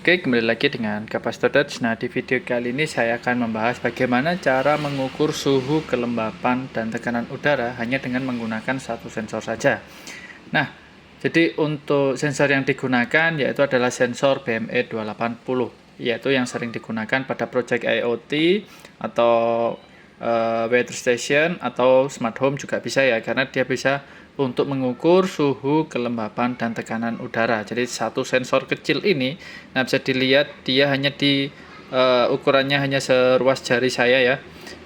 Oke, kembali lagi dengan Kapasitor Touch. Nah, di video kali ini saya akan membahas bagaimana cara mengukur suhu, kelembapan, dan tekanan udara hanya dengan menggunakan satu sensor saja. Nah, jadi untuk sensor yang digunakan yaitu adalah sensor BME 280, yaitu yang sering digunakan pada project IoT atau weather station atau smart home juga bisa ya, karena dia bisa untuk mengukur suhu, kelembapan, dan tekanan udara. Jadi satu sensor kecil ini, nah bisa dilihat dia hanya di ukurannya hanya seruas jari saya ya.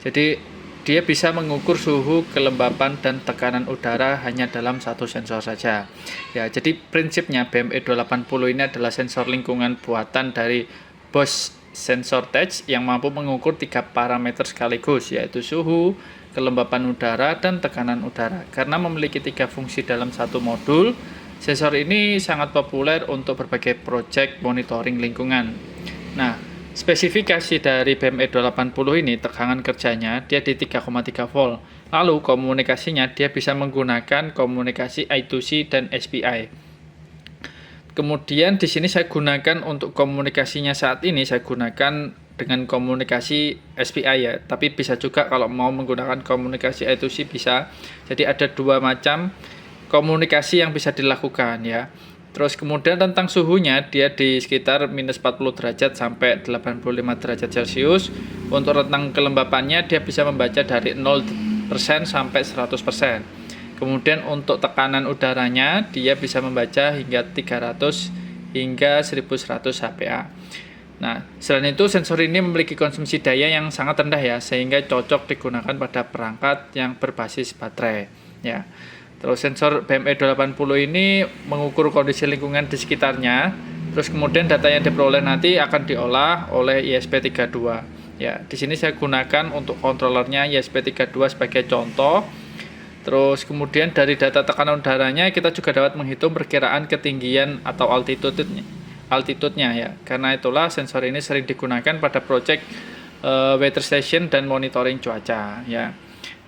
Jadi dia bisa mengukur suhu, kelembapan, dan tekanan udara hanya dalam satu sensor saja. Ya, jadi prinsipnya BME 280 ini adalah sensor lingkungan buatan dari Bosch Sensor Tech yang mampu mengukur 3 parameter sekaligus, yaitu suhu, kelembapan udara, dan tekanan udara. Karena memiliki 3 fungsi dalam satu modul, sensor ini sangat populer untuk berbagai proyek monitoring lingkungan. Nah, spesifikasi dari BME 280 ini, tegangan kerjanya dia di 3,3 volt. Lalu komunikasinya dia bisa menggunakan komunikasi I2C dan SPI. Kemudian di sini saya gunakan untuk komunikasinya saat ini, saya gunakan dengan komunikasi SPI ya, tapi bisa juga kalau mau menggunakan komunikasi I2C bisa. Jadi ada dua macam komunikasi yang bisa dilakukan ya. Terus kemudian tentang suhunya, dia di sekitar minus 40 derajat sampai 85 derajat Celcius. Untuk rentang kelembapannya dia bisa membaca dari 0% sampai 100%. Kemudian untuk tekanan udaranya dia bisa membaca hingga 300 hingga 1100 HPA. Nah, selain itu sensor ini memiliki konsumsi daya yang sangat rendah ya, sehingga cocok digunakan pada perangkat yang berbasis baterai ya. Terus sensor BME 280 ini mengukur kondisi lingkungan di sekitarnya. Terus kemudian data yang diperoleh nanti akan diolah oleh ESP32. Ya, di sini saya gunakan untuk kontrolernya ESP32 sebagai contoh. Terus kemudian dari data tekanan udaranya kita juga dapat menghitung perkiraan ketinggian atau altitude-nya ya. Karena itulah sensor ini sering digunakan pada proyek weather station dan monitoring cuaca ya.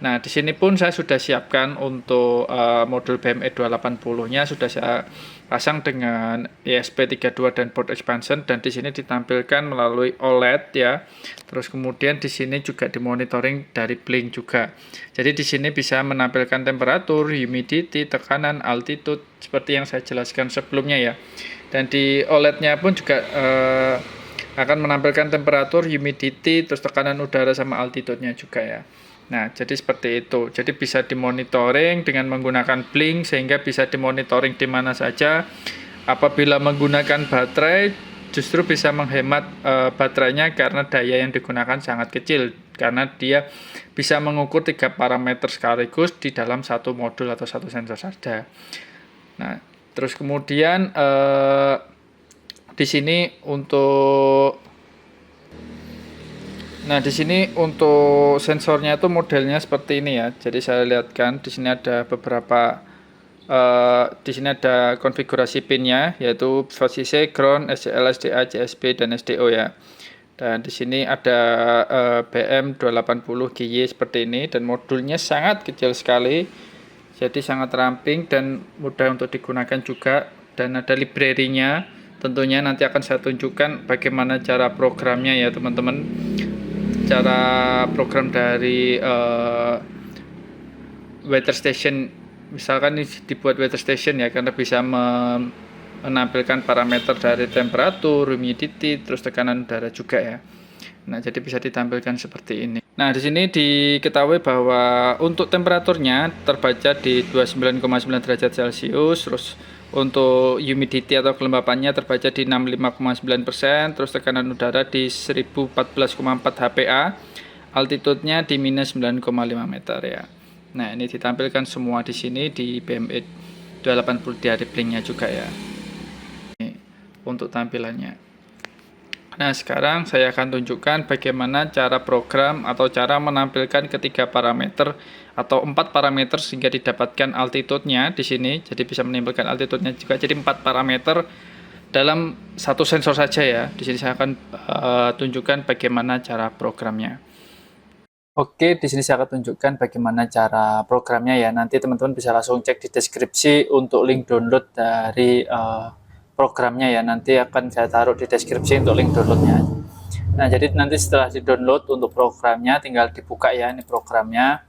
Nah, di sini pun saya sudah siapkan untuk modul BME 280-nya sudah saya pasang dengan ESP32 dan board expansion, dan di sini ditampilkan melalui OLED ya. Terus kemudian di sini juga dimonitoring dari blink juga. Jadi di sini bisa menampilkan temperatur, humidity, tekanan, altitude seperti yang saya jelaskan sebelumnya ya. Dan di OLED-nya pun juga akan menampilkan temperatur, humidity, terus tekanan udara sama altitude-nya juga ya. Nah, jadi seperti itu. Jadi bisa dimonitoring dengan menggunakan blink sehingga bisa dimonitoring di mana saja. Apabila menggunakan baterai justru bisa menghemat baterainya karena daya yang digunakan sangat kecil, karena dia bisa mengukur 3 parameter sekaligus di dalam satu modul atau satu sensor saja. Nah, terus kemudian di sini untuk sensornya itu modelnya seperti ini ya. Jadi saya lihatkan di sini ada beberapa di sini ada konfigurasi pinnya, yaitu VCC, ground, SCL, SDA, CSB, dan SDO ya. Dan di sini ada BM280 GY seperti ini, dan modulnya sangat kecil sekali. Jadi sangat ramping dan mudah untuk digunakan juga, dan ada library-nya. Tentunya nanti akan saya tunjukkan bagaimana cara programnya ya teman-teman. Cara program dari weather station, misalkan ini dibuat weather station ya, karena bisa menampilkan parameter dari temperatur, humidity, terus tekanan udara juga ya. Nah, jadi bisa ditampilkan seperti ini. Nah, di sini diketahui bahwa untuk temperaturnya terbaca di 29,9 derajat Celcius, terus untuk humidity atau kelembapannya terbaca di 65,9%, terus tekanan udara di 1014,4 HPA, altitude-nya di minus 9,5 meter ya. Nah, ini ditampilkan semua di sini di BME 280 di blink-nya juga ya. Ini untuk tampilannya. Nah, sekarang saya akan tunjukkan bagaimana cara program atau cara menampilkan ketiga parameter atau 4 parameter sehingga didapatkan altitude-nya di sini. Jadi bisa menimbulkan altitude-nya juga. Jadi 4 parameter dalam satu sensor saja ya. Di sini saya akan tunjukkan bagaimana cara programnya. Oke, di sini saya akan tunjukkan bagaimana cara programnya ya. Nanti teman-teman bisa langsung cek di deskripsi untuk link download dari programnya ya, nanti akan saya taruh di deskripsi untuk link downloadnya. Nah, jadi nanti setelah di-download untuk programnya tinggal dibuka ya, ini programnya.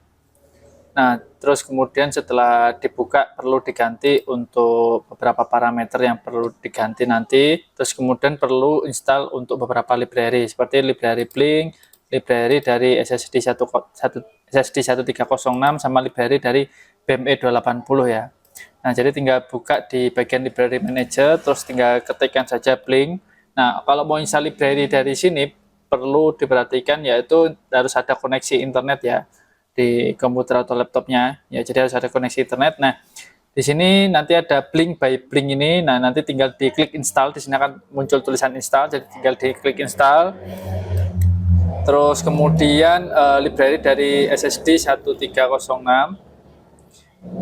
Nah, terus kemudian setelah dibuka perlu diganti untuk beberapa parameter yang perlu diganti nanti. Terus kemudian perlu install untuk beberapa library seperti library Blink, library dari SSD 1306 sama library dari BME 280 ya. Nah, jadi tinggal buka di bagian library manager, terus tinggal ketikkan saja Blink. Nah, kalau mau install library dari sini perlu diperhatikan yaitu harus ada koneksi internet ya di komputer atau laptopnya ya, jadi harus ada koneksi internet. Nah, di sini nanti ada Blink by Blink ini. Nah, nanti tinggal diklik install, di sini akan muncul tulisan install, jadi tinggal diklik install. Terus kemudian library dari SSD 1306.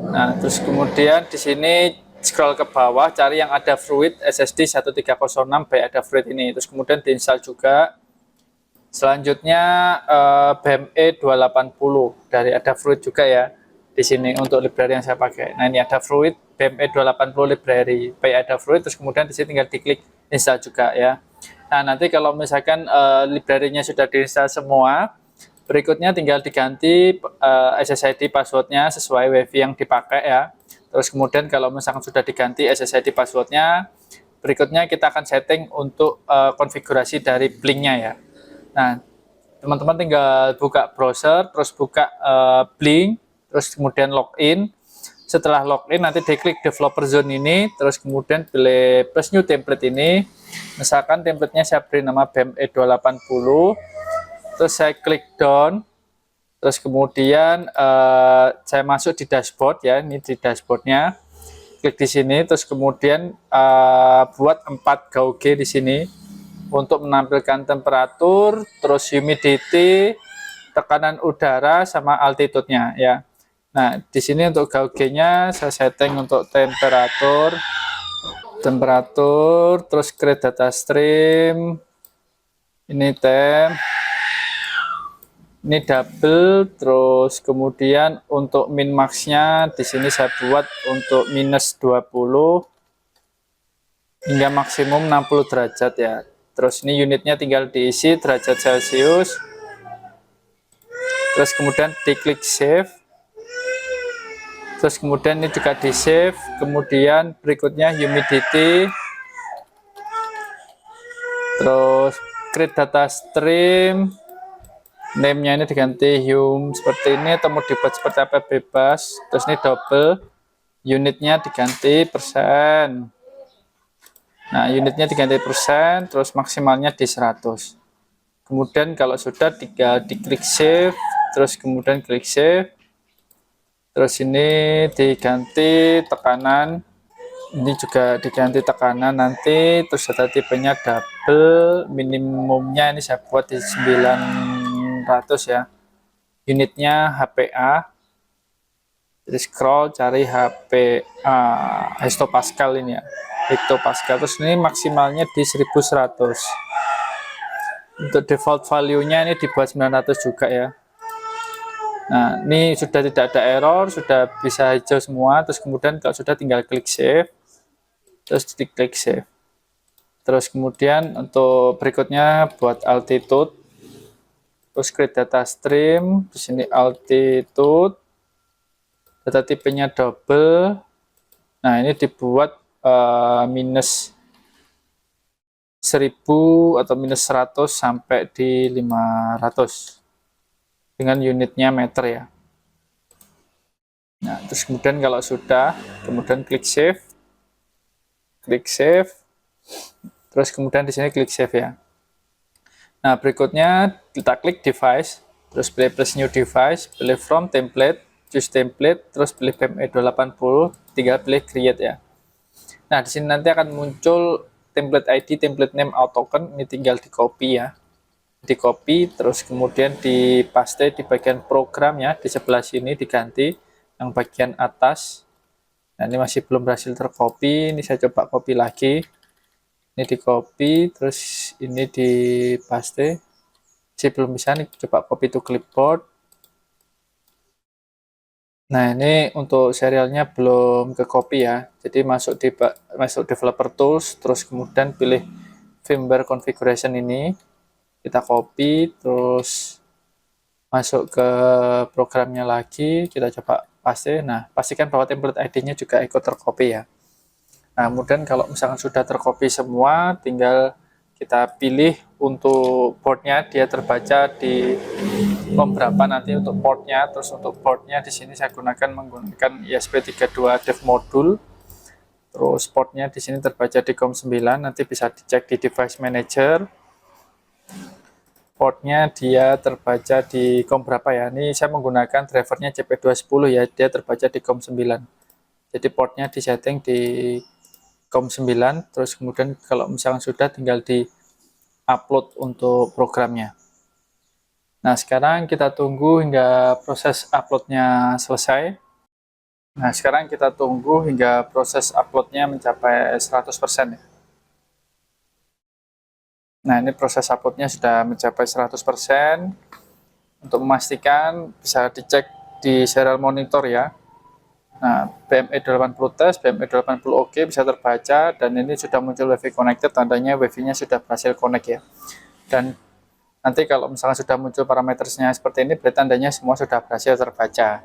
Nah, terus kemudian di sini scroll ke bawah cari yang ada Fruit SSD 1306 by ada Fruit ini. Terus kemudian diinstal juga. Selanjutnya BME 280 dari Adafruit juga ya di sini untuk library yang saya pakai. Nah, ini Adafruit BME 280 library by Adafruit, terus kemudian di sini tinggal diklik install juga ya. Nah, nanti kalau misalkan library-nya sudah diinstal semua, berikutnya tinggal diganti SSID passwordnya sesuai WiFi yang dipakai ya. Terus kemudian kalau misalkan sudah diganti SSID passwordnya, berikutnya kita akan setting untuk konfigurasi dari Blink-nya ya. Nah, teman-teman tinggal buka browser, terus buka Blink, terus kemudian login. Setelah login nanti diklik developer zone ini, terus kemudian pilih plus new template ini. Misalkan templatenya saya beri nama BME 280, terus saya klik down, terus kemudian saya masuk di dashboard ya, ini di dashboardnya. Klik di sini, terus kemudian buat 4 gauge di sini untuk menampilkan temperatur, terus humidity, tekanan udara, sama altitude-nya ya. Nah, di sini untuk gauge-nya saya setting untuk temperatur, terus create data stream, ini temp, ini double, terus kemudian untuk min max-nya di sini saya buat untuk minus 20 hingga maksimum 60 derajat ya. Terus ini unitnya tinggal diisi derajat Celcius. Terus kemudian diklik save. Terus kemudian ini juga di save. Kemudian berikutnya humidity. Terus create data stream. Name-nya ini diganti hum seperti ini atau mau dibuat seperti apa bebas. Terus ini double. Unitnya diganti persen. Nah, unitnya diganti persen, terus maksimalnya di 100. Kemudian kalau sudah tinggal diklik save, terus kemudian klik save. Terus ini diganti tekanan, ini juga diganti tekanan nanti, terus data tipenya double, minimumnya ini saya buat di 900 ya. Unitnya HPA. Jadi scroll cari HPA, hectopascal ini ya. Hectopascal, terus ini maksimalnya di 1100. Untuk default value-nya ini dibuat 900 juga ya. Nah, ini sudah tidak ada error, sudah bisa hijau semua. Terus kemudian kalau sudah tinggal klik save, terus diklik save. Terus kemudian untuk berikutnya buat altitude, terus create data stream, di sini altitude, data tipenya double. Nah, ini dibuat minus 1000 atau minus 100 sampai di 500 dengan unitnya meter ya. Nah, terus kemudian kalau sudah, kemudian klik save, terus kemudian di sini klik save ya. Nah, berikutnya kita klik device, terus pilih plus new device, pilih from template, choose template, terus pilih BME 280, tinggal pilih create ya. Nah, di sini nanti akan muncul template ID, template name, token, ini tinggal di copy ya. Di copy, terus kemudian dipaste di bagian program ya, di sebelah sini diganti yang bagian atas. Nah, ini masih belum berhasil tercopy, ini saya coba copy lagi. Ini di copy, terus ini dipaste. Masih belum bisa nih, coba copy to clipboard. Nah, ini untuk serialnya belum ke copy ya. Jadi masuk developer tools, terus kemudian pilih firmware configuration ini, kita copy, terus masuk ke programnya lagi, kita coba paste. Nah, pastikan bahwa template ID-nya juga ikut tercopy ya. Nah, kemudian kalau misalkan sudah tercopy semua, tinggal kita pilih untuk portnya, dia terbaca di COM berapa nanti untuk portnya. Terus untuk portnya di sini saya menggunakan ESP32 dev module. Terus portnya di sini terbaca di COM 9, nanti bisa dicek di device manager. Portnya dia terbaca di COM berapa ya? Ini saya menggunakan drivernya CP210 ya, dia terbaca di COM 9. Jadi portnya disetting di COM 9, terus kemudian kalau misalkan sudah tinggal di upload untuk programnya. Nah, sekarang kita tunggu hingga proses uploadnya selesai. Nah, sekarang kita tunggu hingga proses uploadnya mencapai 100% ya. Nah, ini proses uploadnya sudah mencapai 100%. Untuk memastikan bisa dicek di serial monitor ya. Nah, BME80 tes, BME80 oke, bisa terbaca, dan ini sudah muncul WiFi connected, tandanya WiFi-nya sudah berhasil connect ya. Dan nanti kalau misalnya sudah muncul parameternya seperti ini, berarti tandanya semua sudah berhasil terbaca.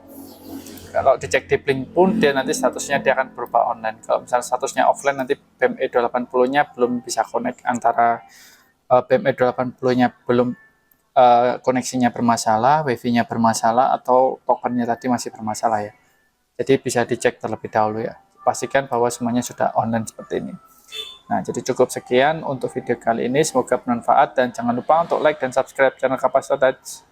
Kalau dicek di Blink pun, dia nanti statusnya dia akan berupa online. Kalau misalnya statusnya offline, nanti BME280-nya belum bisa connect antara BME280-nya belum koneksinya bermasalah, WiFi-nya bermasalah, atau tokennya tadi masih bermasalah ya. Jadi bisa dicek terlebih dahulu ya. Pastikan bahwa semuanya sudah online seperti ini. Nah, jadi cukup sekian untuk video kali ini. Semoga bermanfaat dan jangan lupa untuk like dan subscribe channel Kapasitor Touch.